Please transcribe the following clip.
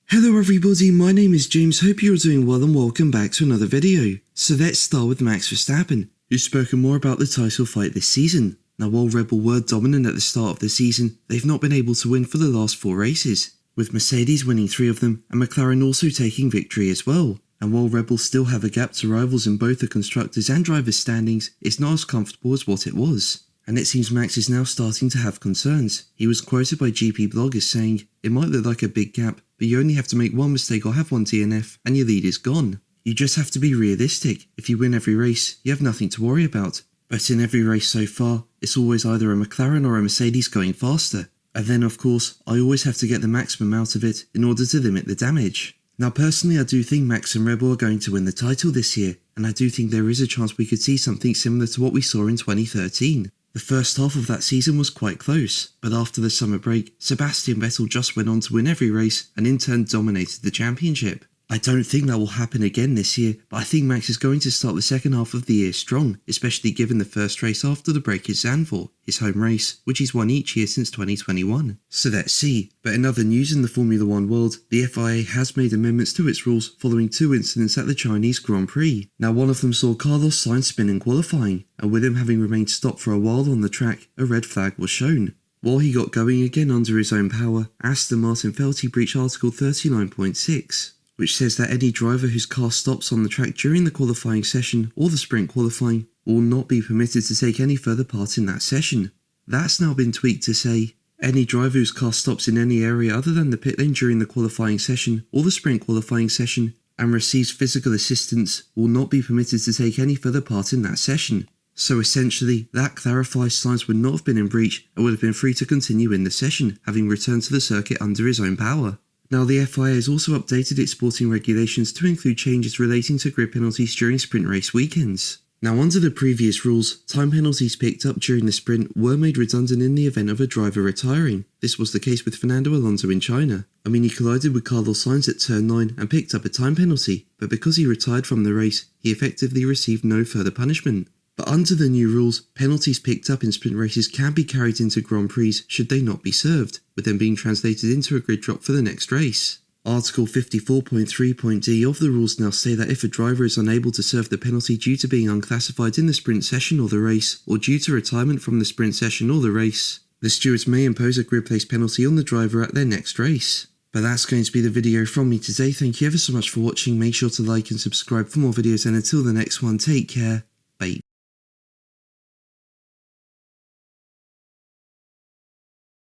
Hello everybody, my name is James, hope you're doing well and welcome back to another video. So let's start with Max Verstappen, who's spoken more about the title fight this season. Now while Red Bull were dominant at the start of the season, they've not been able to win for the last 4 races, with Mercedes winning 3 of them and McLaren also taking victory as well. And while Red Bull still have a gap to rivals in both the constructors and drivers standings, it's not as comfortable as what it was. And it seems Max is now starting to have concerns. He was quoted by GP bloggers saying, "It might look like a big gap, but you only have to make one mistake or have one DNF and your lead is gone. You just have to be realistic. If you win every race, you have nothing to worry about. But in every race so far, it's always either a McLaren or a Mercedes going faster. And then of course, I always have to get the maximum out of it in order to limit the damage." Now personally I do think Max and Red Bull are going to win the title this year, and I do think there is a chance we could see something similar to what we saw in 2013. The first half of that season was quite close, but after the summer break, Sebastian Vettel just went on to win every race and in turn dominated the championship. I don't think that will happen again this year, but I think Max is going to start the second half of the year strong, especially given the first race after the break is Zandvoort, his home race, which he's won each year since 2021. So let's see. But in other news in the Formula 1 world, the FIA has made amendments to its rules following 2 incidents at the Chinese Grand Prix. Now one of them saw Carlos Sainz spin in qualifying, and with him having remained stopped for a while on the track, a red flag was shown. While he got going again under his own power, Aston Martin felt he breached Article 39.6. which says that any driver whose car stops on the track during the qualifying session or the sprint qualifying will not be permitted to take any further part in that session. That's now been tweaked to say, any driver whose car stops in any area other than the pit lane during the qualifying session or the sprint qualifying session and receives physical assistance will not be permitted to take any further part in that session. So essentially, that clarifies Sainz would not have been in breach and would have been free to continue in the session, having returned to the circuit under his own power. Now the FIA has also updated its sporting regulations to include changes relating to grid penalties during sprint race weekends. Now under the previous rules, time penalties picked up during the sprint were made redundant in the event of a driver retiring. This was the case with Fernando Alonso in China. He collided with Carlos Sainz at turn 9 and picked up a time penalty, but because he retired from the race, he effectively received no further punishment. But under the new rules, penalties picked up in sprint races can be carried into Grand Prix should they not be served, with them being translated into a grid drop for the next race. Article 54.3.d of the rules now say that if a driver is unable to serve the penalty due to being unclassified in the sprint session or the race, or due to retirement from the sprint session or the race, the stewards may impose a grid place penalty on the driver at their next race. But that's going to be the video from me today. Thank you ever so much for watching. Make sure to like and subscribe for more videos, and until the next one, take care. Bye.